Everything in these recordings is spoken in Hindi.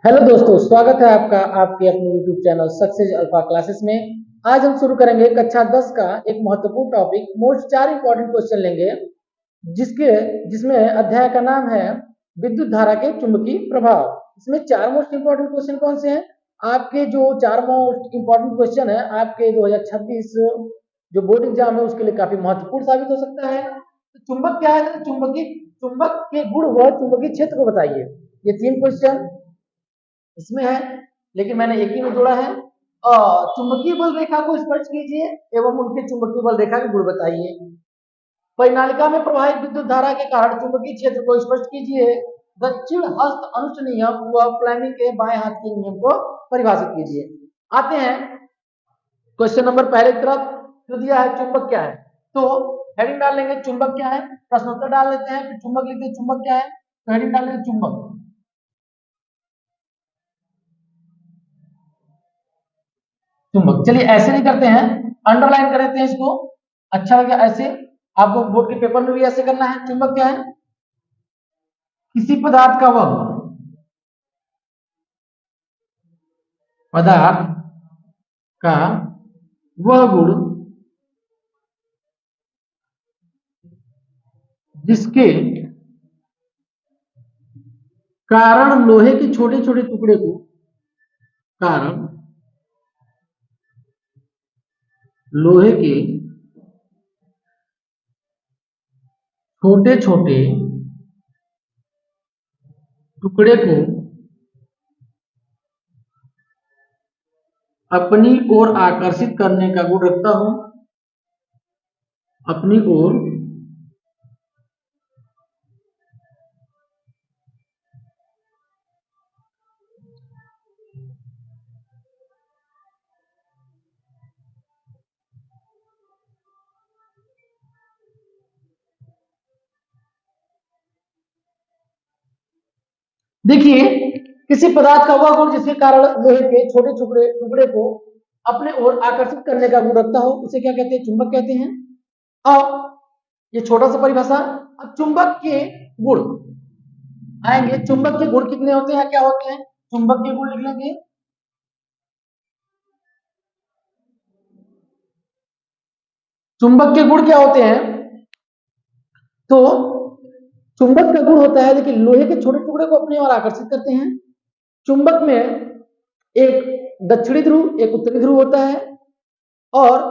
हेलो दोस्तों, स्वागत है आपका आपके अपने YouTube channel success alpha classes में। आज हम शुरू करेंगे कक्षा 10 का एक महत्वपूर्ण टॉपिक। मोस्ट 4 इंपॉर्टेंट क्वेश्चन लेंगे जिसके जिसमें अध्याय का नाम है विद्युत धारा के चुंबकीय प्रभाव। इसमें 4 मोस्ट इंपॉर्टेंट क्वेश्चन कौन से हैं? आपके जो 4 मोस्ट इंपॉर्टेंट क्वेश्चन है आपके 2026 जो बोर्ड एग्जाम है उसके लिए काफी महत्वपूर्ण साबित हो सकता है। तो चुंबक क्या है? चुंबक के गुण व चुंबकीय क्षेत्र को बताइए। ये 3 क्वेश्चन इसमें है, लेकिन मैंने एक ही में जोड़ा है। चुंबकीय बल रेखा को स्पष्ट कीजिए एवं उनके चुंबकीय बल रेखा के गुण बताइए। परिनालिका में प्रवाहित विद्युत धारा के कारण चुंबकीय क्षेत्र को स्पष्ट कीजिए। दक्षिण हस्त अनुष्ठ नियम व फ्लेमिंग के बाएं हाथ के नियम को परिभाषित कीजिए। आते हैं क्वेश्चन नंबर पहले की तरफ। जो दिया है चुंबक क्या है, तो हेडिंग डाल लेंगे चुंबक क्या है, प्रश्नोत्तर डाल देते हैं, फिर चुंबक लिखते हैं चुंबक क्या है, तो हेडिंग डाल लेंगे चुंबक। चुंबक चलिए ऐसे नहीं करते हैं, अंडरलाइन कर देते हैं इसको, अच्छा लगे ऐसे। आपको बोर्ड के पेपर में भी ऐसे करना है। चुंबक क्या है? किसी पदार्थ का वह पदार्थ का वह गुण जिसके कारण लोहे के छोटे छोटे टुकड़े को कारण लोहे के छोटे छोटे टुकड़े को अपनी ओर आकर्षित करने का गुण रखता हूं। अपनी ओर देखिए, किसी पदार्थ का वह गुण जिसके कारण लोहे के छोटे टुकड़े टुकड़े को अपने ओर आकर्षित करने का गुण रखता हो उसे क्या कहते हैं? चुंबक कहते हैं। अब ये छोटा सा परिभाषा। अब चुंबक के गुण आएंगे। चुंबक के गुण कितने होते हैं, क्या होते हैं? चुंबक के गुण लिख लेंगे। चुंबक के गुण क्या होते हैं? तो चुंबक का गुण होता है, देखिए, लोहे के छोटे टुकड़े को अपनी ओर आकर्षित करते हैं। चुंबक में एक दक्षिणी ध्रुव एक उत्तरी ध्रुव होता है और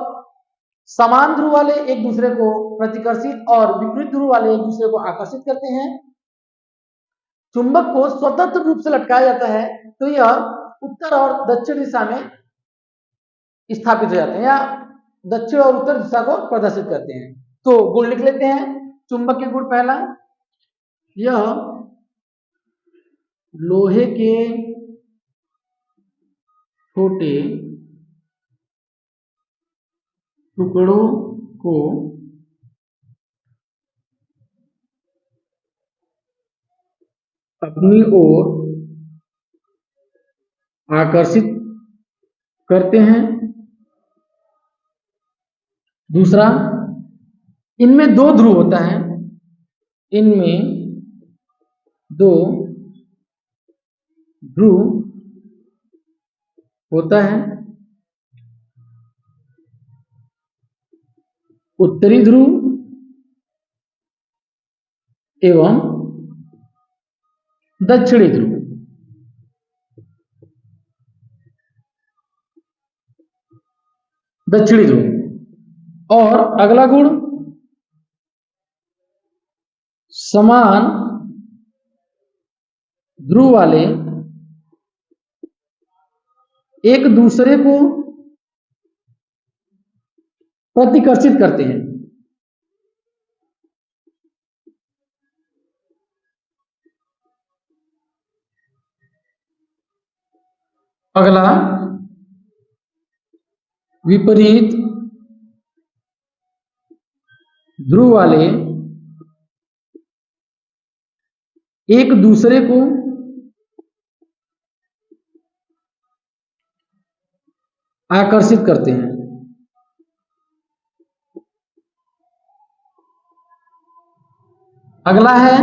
समान ध्रुव वाले एक दूसरे को प्रतिकर्षित और विपरीत ध्रुव वाले एक दूसरे को आकर्षित करते हैं। चुंबक को स्वतंत्र रूप से लटकाया जाता है तो यह उत्तर और दक्षिण दिशा में स्थापित हो जाते हैं या दक्षिण और उत्तर दिशा को प्रदर्शित करते हैं। तो गुण लिख लेते हैं। चुंबक के गुण पहला, यह लोहे के छोटे टुकड़ों को अपनी ओर आकर्षित करते हैं। दूसरा, इनमें दो ध्रुव होता है। इनमें दो ध्रुव होता है। उत्तरी ध्रुव एवं दक्षिणी ध्रुव। दक्षिणी ध्रुव। और अगला गुण, समान ध्रुव वाले एक दूसरे को प्रतिकर्षित करते हैं। अगला, विपरीत ध्रुव वाले एक दूसरे को आकर्षित करते हैं। अगला है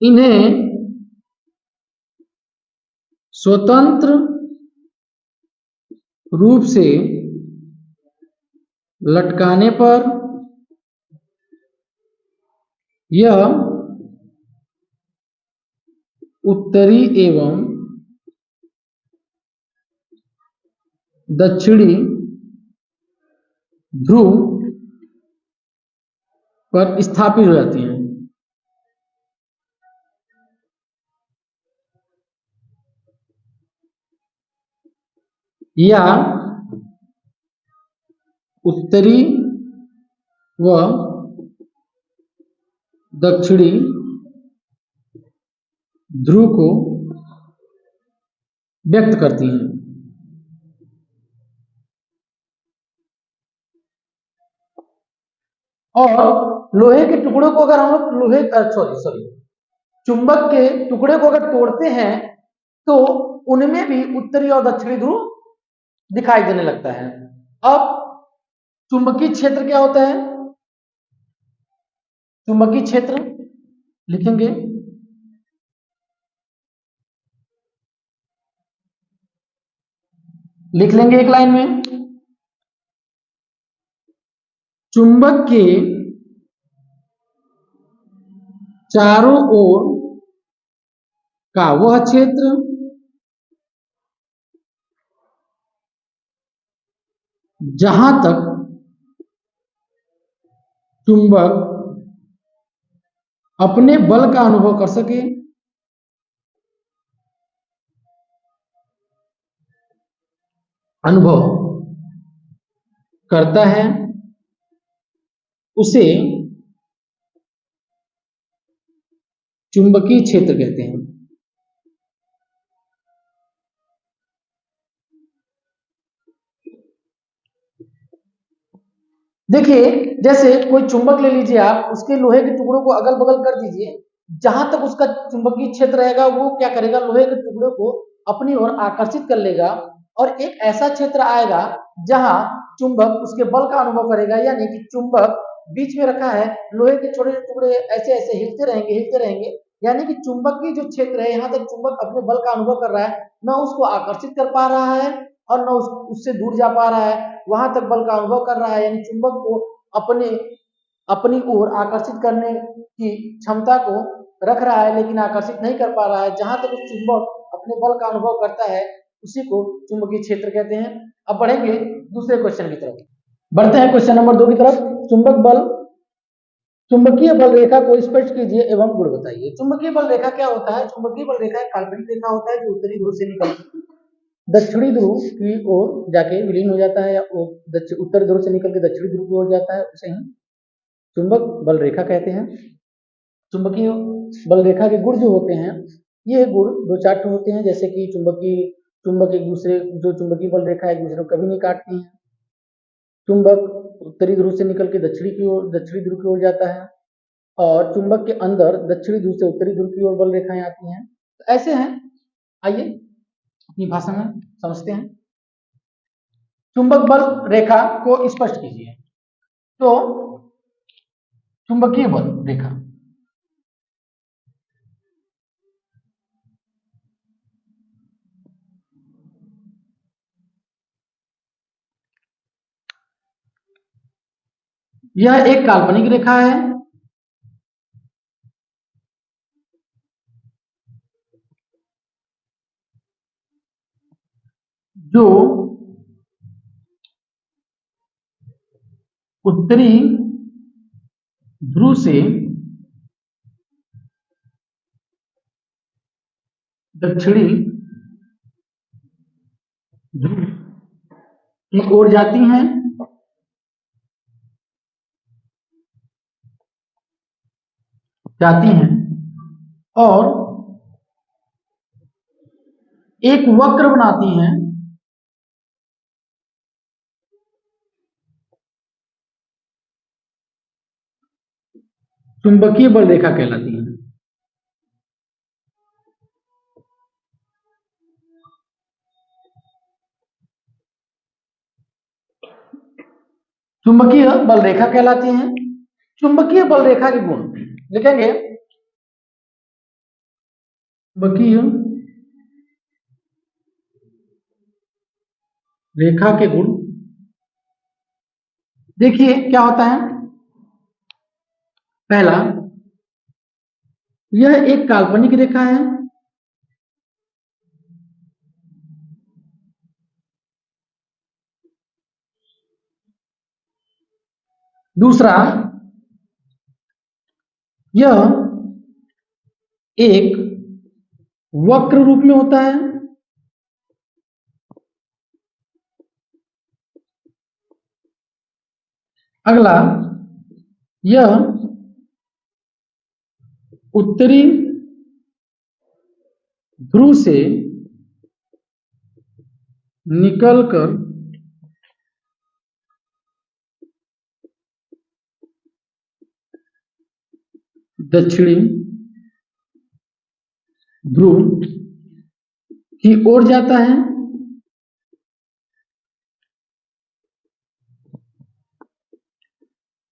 इन्हें स्वतंत्र रूप से लटकाने पर यह उत्तरी एवं दक्षिणी ध्रुव पर स्थापित हो जाती हैं। या उत्तरी व दक्षिणी ध्रुव को व्यक्त करती हैं। और लोहे के टुकड़ों को अगर हम लोग चुंबक के टुकड़े को अगर तोड़ते हैं तो उनमें भी उत्तरी और दक्षिणी ध्रुव दिखाई देने लगता है। अब चुंबकीय क्षेत्र क्या होता है? चुंबकीय क्षेत्र लिखेंगे लिख लेंगे एक लाइन में, चुंबक के चारों ओर का वह क्षेत्र जहां तक चुंबक अपने बल का अनुभव कर सके, अनुभव करता है, उसे चुंबकीय क्षेत्र कहते हैं। देखिए, जैसे कोई चुंबक ले लीजिए आप, उसके लोहे के टुकड़ों को अगल बगल कर दीजिए, जहां तक उसका चुंबकीय क्षेत्र रहेगा वो क्या करेगा, लोहे के टुकड़ों को अपनी ओर आकर्षित कर लेगा और एक ऐसा क्षेत्र आएगा जहां चुंबक उसके बल का अनुभव करेगा। यानी कि चुंबक बीच में रखा है, लोहे के छोटे टुकड़े ऐसे ऐसे हिलते रहेंगे, यानी कि चुंबकीय जो क्षेत्र है, यहाँ तक चुंबक अपने बल का अनुभव कर रहा है, न उसको आकर्षित कर पा रहा है और न उससे दूर जा पा रहा है, वहां तक बल का अनुभव कर रहा है। यानी चुंबक को अपनी ओर आकर्षित करने की क्षमता को रख रहा है, लेकिन आकर्षित नहीं कर पा रहा है। जहां तक उस चुंबक अपने बल का अनुभव करता है उसी को चुंबकीय क्षेत्र कहते हैं। अब बढ़ेंगे दूसरे क्वेश्चन की तरफ, बढ़ते हैं क्वेश्चन नंबर 2 की तरफ। चुंबकीय बल रेखा को स्पष्ट कीजिए एवं गुण बताइए। चुंबकीय बल रेखा क्या होता है? चुंबकीय बल रेखा एक काल्पनिक रेखा होता है जो उत्तरी ध्रुव से निकल दक्षिणी ध्रुव की ओर जाके विलीन हो जाता है, या उत्तर ध्रुव से निकल के दक्षिणी ध्रुव की ओर जाता है, उसे हम चुंबक बल रेखा कहते हैं। चुंबकीय बल रेखा के गुण जो होते हैं, ये गुण 2-4 होते हैं, जैसे कि चुंबक एक दूसरे, जो चुंबकीय बल रेखा एक दूसरे को कभी नहीं काटती है। चुंबक उत्तरी ध्रुव से निकल के दक्षिणी ध्रुव की ओर जाता है, और चुंबक के अंदर दक्षिणी ध्रुव से उत्तरी ध्रुव की ओर बल रेखाएं आती हैं। तो ऐसे हैं, आइए अपनी भाषा में समझते हैं। चुंबक बल रेखा को स्पष्ट कीजिए। तो चुंबकीय बल रेखा, यह एक काल्पनिक रेखा है जो उत्तरी ध्रुव से दक्षिणी ध्रुव की ओर जाती हैं, और एक वक्र बनाती हैं चुंबकीय बल रेखा कहलाती है। चुंबकीय बल रेखा कहलाती हैं। चुंबकीय बल रेखा के गुण लिखेंगे, चुंबकीय रेखा के गुण। देखिए क्या होता है। पहला, यह एक काल्पनिक रेखा है। दूसरा, यह एक वक्र रूप में होता है। अगला, यह उत्तरी ध्रुव से निकलकर दक्षिणी ध्रुव की ओर जाता है।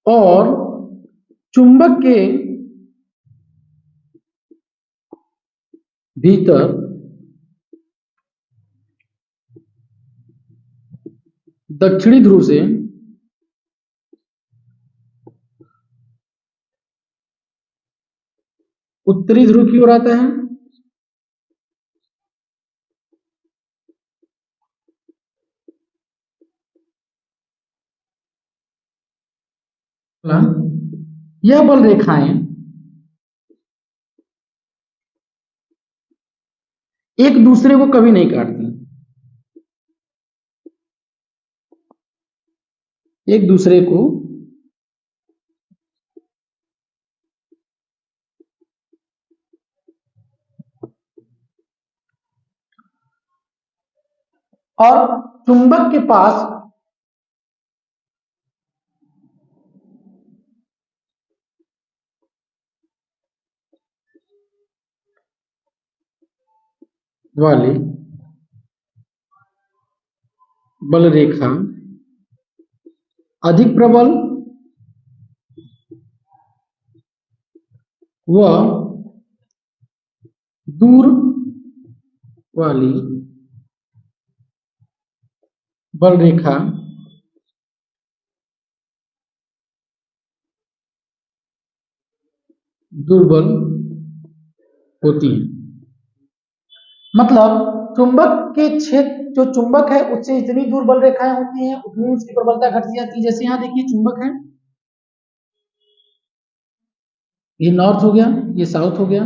और चुंबक के भीतर दक्षिणी ध्रुव से उत्तरी ध्रुव की ओर आता है। यह बल रेखाएं एक दूसरे को कभी नहीं काटती। एक दूसरे को और चुंबक के पास वाली बल रेखा अधिक प्रबल व दूर वाली बल रेखा दुर्बल होती है। मतलब चुंबक के क्षेत्र, जो चुंबक है उससे जितनी दूर बल रेखाएं होती हैं उतनी उसकी प्रबलता घटती जाती है। जैसे यहां देखिए चुंबक है, ये नॉर्थ हो गया, ये साउथ हो गया,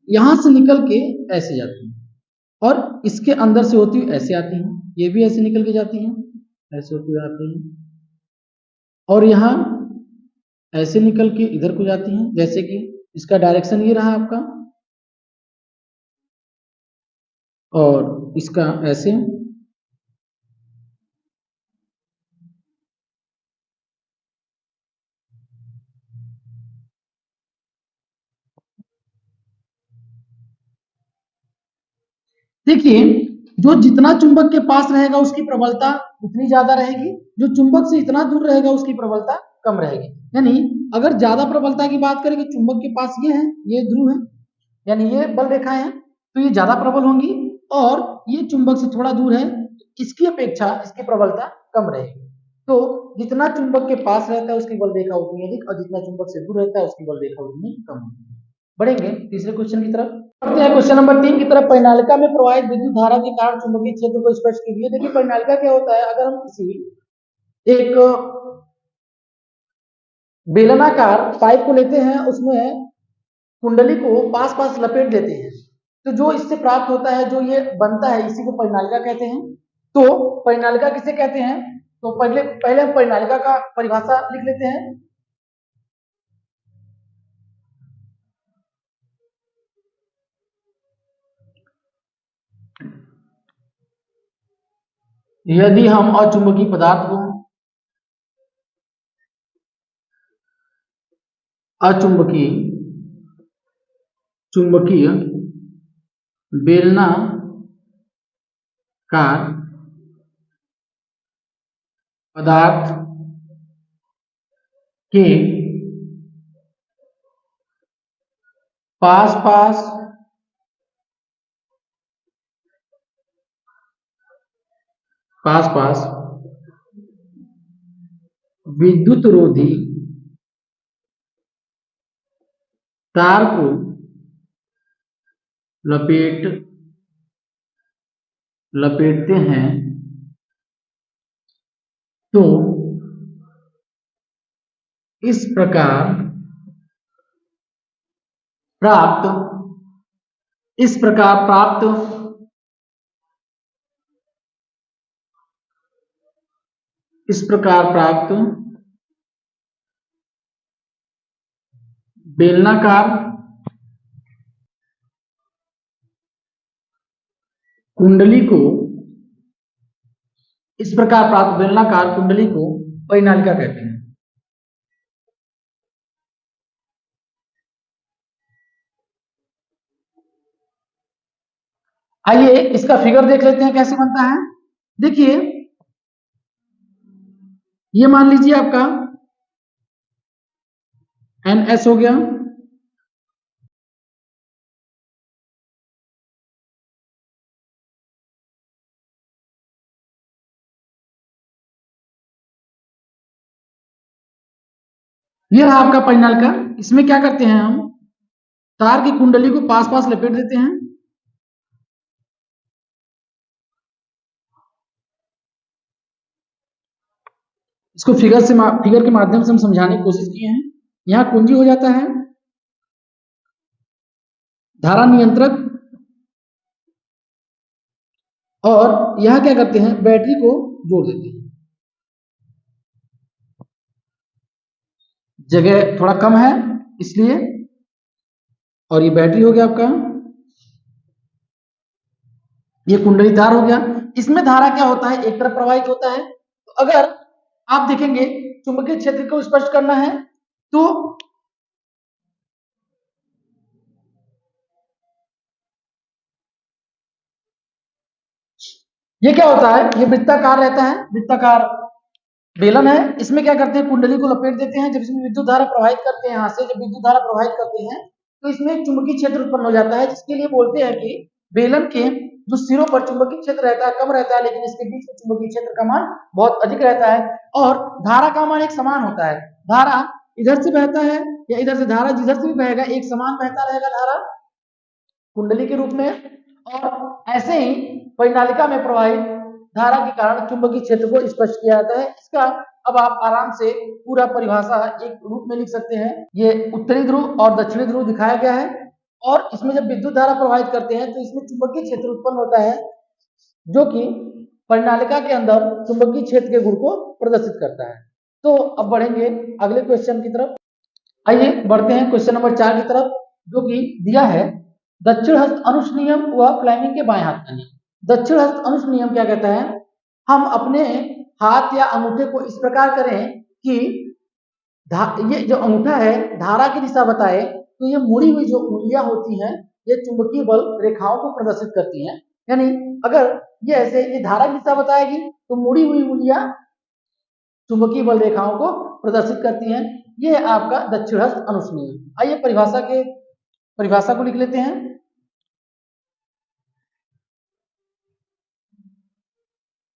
यहां से निकल के ऐसे जाती है और इसके अंदर से होती हुई ऐसे आती है, ये भी ऐसे निकल के जाती है, ऐसे होती हुई आती है और यहाँ ऐसे निकल के इधर को जाती है। जैसे कि इसका डायरेक्शन ये रहा आपका और इसका ऐसे। देखिए जो जितना चुंबक के पास रहेगा उसकी प्रबलता उतनी ज्यादा रहेगी, जो चुंबक से इतना दूर रहेगा उसकी प्रबलता कम रहेगी। यानी अगर ज्यादा प्रबलता की बात करें कि चुंबक के पास ये है, ये ध्रुव है, यानी ये बल रेखाएं हैं तो ये ज्यादा प्रबल होंगी और ये चुंबक से थोड़ा दूर है, इसकी अपेक्षा इसकी प्रबलता कम रहेगी। तो जितना चुंबक के पास रहता है उसकी बल रेखा उतनी अधिक और जितना चुंबक से दूर रहता है उसकी बल रेखा उतनी कम होती है। बढ़ेंगे तीसरे क्वेश्चन की तरफ। बढ़ते हैं क्वेश्चन नंबर 3 की तरफ। परिनालिका में प्रवाहित विद्युत धारा के कारण चुंबकीय क्षेत्र को स्पष्ट कीजिए। देखिए परिनालिका क्या होता है, अगर हम किसी एक बेलनाकार पाइप को लेते हैं, उसमें कुंडली को पास पास लपेट देते हैं, तो जो इससे प्राप्त होता है, जो ये बनता है, इसी को परिनालिका कहते हैं। तो परिनालिका किसे कहते हैं, तो पहले पहले हम परिनालिका का परिभाषा लिख लेते हैं। यदि हम अचुंबकीय पदार्थ को अचुंबकीय चुंबकीय बेलनाकार पदार्थ के पास पास पास पास विद्युत रोधी तार को लपेटते हैं तो इस प्रकार प्राप्त बेलनाकार कुंडली को परिनालिका कहते हैं। आइए इसका फिगर देख लेते हैं कैसे बनता है। देखिए, ये मान लीजिए आपका NS हो गया, ये रहा आपका परिनालिका। इसमें क्या करते हैं, हम तार की कुंडली को पास पास लपेट देते हैं। इसको फिगर के माध्यम से हम समझाने की कोशिश किए हैं। यहां कुंजी हो जाता है धारा नियंत्रक, और यहां क्या करते हैं, बैटरी को जोड़ देते हैं। जगह थोड़ा कम है इसलिए, और ये बैटरी हो गया आपका, ये कुंडली तार हो गया। इसमें धारा क्या होता है, एक तरफ प्रवाहित होता है। तो अगर आप देखेंगे चुंबकीय क्षेत्र को स्पष्ट करना है तो ये क्या होता है, ये वृत्ताकार रहता है, वृत्ताकार बेलन है। इसमें क्या करते हैं, कुंडली को लपेट देते हैं। जब इसमें विद्युत धारा प्रवाहित करते हैं, यहां से जब विद्युत धारा प्रवाहित करते हैं तो इसमें एक चुंबकीय क्षेत्र उत्पन्न हो जाता है, जिसके लिए बोलते हैं कि बेलन के जो सिरों पर चुंबकीय क्षेत्र रहता है कम रहता है, लेकिन इसके बीच में चुंबकीय क्षेत्र का मान बहुत अधिक रहता है, और धारा का मान एक समान होता है। धारा इधर से बहता है या इधर से, धारा जिधर से भी बहेगा एक समान बहता रहेगा धारा कुंडली के रूप में। और ऐसे ही परिनालिका में प्रवाहित धारा के कारण चुंबकीय क्षेत्र को स्पष्ट किया जाता है। इसका अब आप आराम से पूरा परिभाषा एक रूप में लिख सकते हैं। ये उत्तरी ध्रुव और दक्षिणी ध्रुव दिखाया गया है, और इसमें जब विद्युत धारा प्रवाहित करते हैं तो इसमें चुंबकीय क्षेत्र उत्पन्न होता है, जो कि परिनालिका के अंदर चुंबकीय क्षेत्र के गुण को प्रदर्शित करता है। तो अब बढ़ेंगे अगले क्वेश्चन की तरफ। आइए बढ़ते हैं क्वेश्चन नंबर 4 की तरफ, जो कि दिया है दक्षिण हस्त अनुश नियम व फ्लेमिंग के बाएं हाथ का नियम। दक्षिण हस्त अनुश नियम क्या कहता है, हम अपने हाथ या अंगूठे को इस प्रकार करें कि ये जो अंगूठा है धारा की दिशा बताए, तो ये मुड़ी हुई जो उंगलियां होती हैं ये चुंबकीय बल रेखाओं को प्रदर्शित करती हैं। यानी अगर ये ऐसे ये धारा की दिशा बताएगी तो मुड़ी हुई उंगलियां चुंबकीय बल रेखाओं को प्रदर्शित करती हैं। ये है आपका दक्षिण हस्त अनुश नियम। आइए परिभाषा को लिख लेते हैं।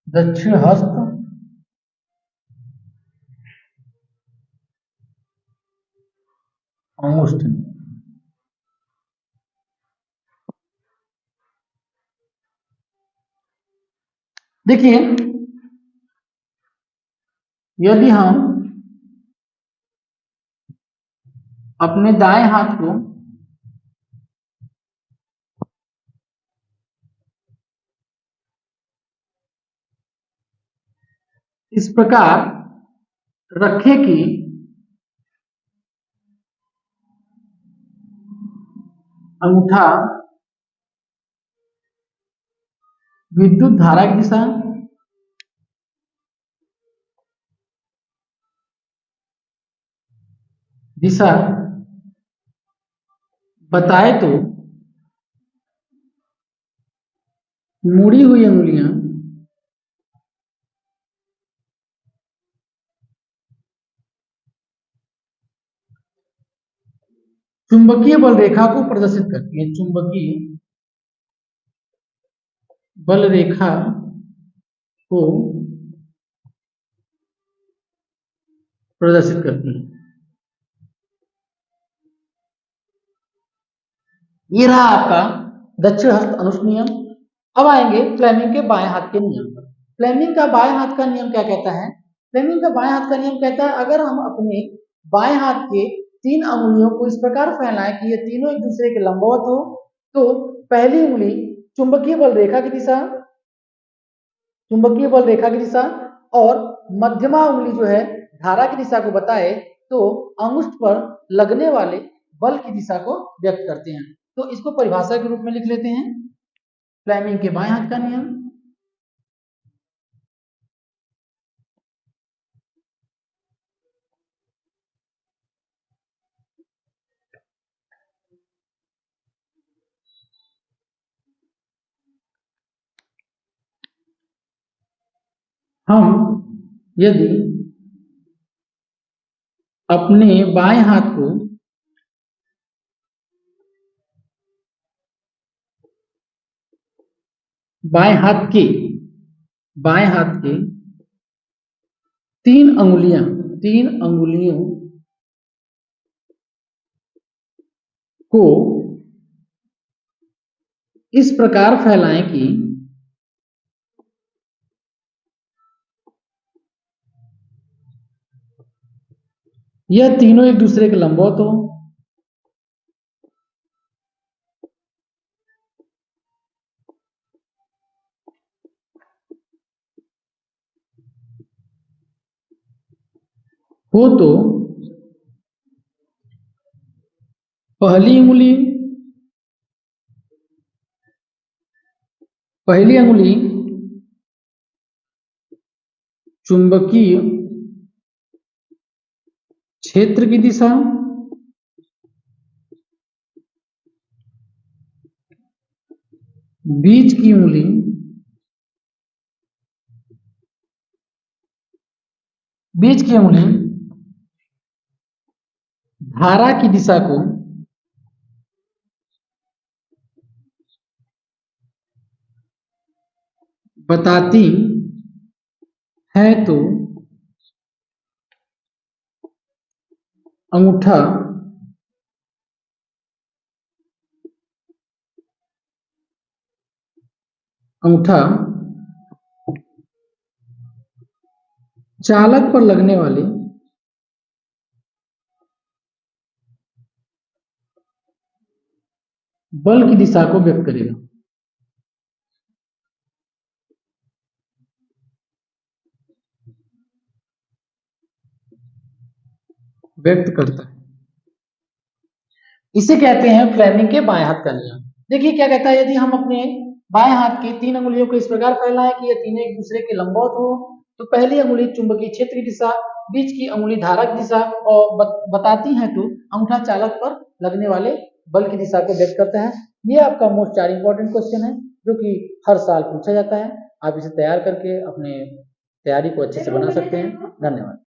दक्षिण हस्त अंगुष्ठ, देखिए यदि हम अपने दाएं हाथ को इस प्रकार रखें कि अंगूठा विद्युत धारा की दिशा बताए तो मुड़ी हुई अंगुलियां चुंबकीय बल रेखा को प्रदर्शित करती है। चुंबकीय बल रेखा को प्रदर्शित करती है। ये रहा आपका दक्षिण हस्त अनुष्ठ नियम। अब आएंगे फ्लेमिंग के बाएं हाथ के नियम पर। फ्लेमिंग का बाएं हाथ का नियम क्या कहता है? फ्लेमिंग का बाएं हाथ का नियम कहता है अगर हम अपने बाएं हाथ के 3 अंगुलियों को इस प्रकार फैलाएं कि ये तीनों एक दूसरे के लंबवत हो, तो पहली उंगली चुंबकीय बल रेखा की दिशा, और मध्यमा उंगली जो है धारा की दिशा को बताए, तो अंगुष्ठ पर लगने वाले बल की दिशा को व्यक्त करते हैं। तो इसको परिभाषा के रूप में लिख लेते हैं, फ्लेमिंग के बाएं हाथ का नियम। हम यदि अपने बाएं हाथ को बाएं हाथ के 3 अंगुलियों को इस प्रकार फैलाएं कि यह तीनों एक दूसरे के लंबवत हो तो पहली अंगुली चुंबकीय क्षेत्र की दिशा, बीच की उंगली धारा की दिशा को बताती है, तो अंगूठा चालक पर लगने वाले बल की दिशा को व्यक्त करेगा। व्यक्त करता है। इसे कहते हैं फ्लेमिंग के बाएं हाथ का नियम। देखिए क्या कहता है, यदि हम अपने बाएं हाथ की 3 अंगुलियों को इस प्रकार फैलाएं कि ये तीनों एक दूसरे के लंबवत हो, तो पहली अंगुली चुंबकीय क्षेत्र की दिशा, बीच की अंगुली धारा की दिशा और बताती है, तो अंगूठा चालक पर लगने वाले बल की दिशा को व्यक्त करता है। ये आपका मोस्ट 4 इंपॉर्टेंट क्वेश्चन है जो कि हर साल पूछा जाता है। आप इसे तैयार करके अपने तैयारी को अच्छे से बना सकते हैं। धन्यवाद।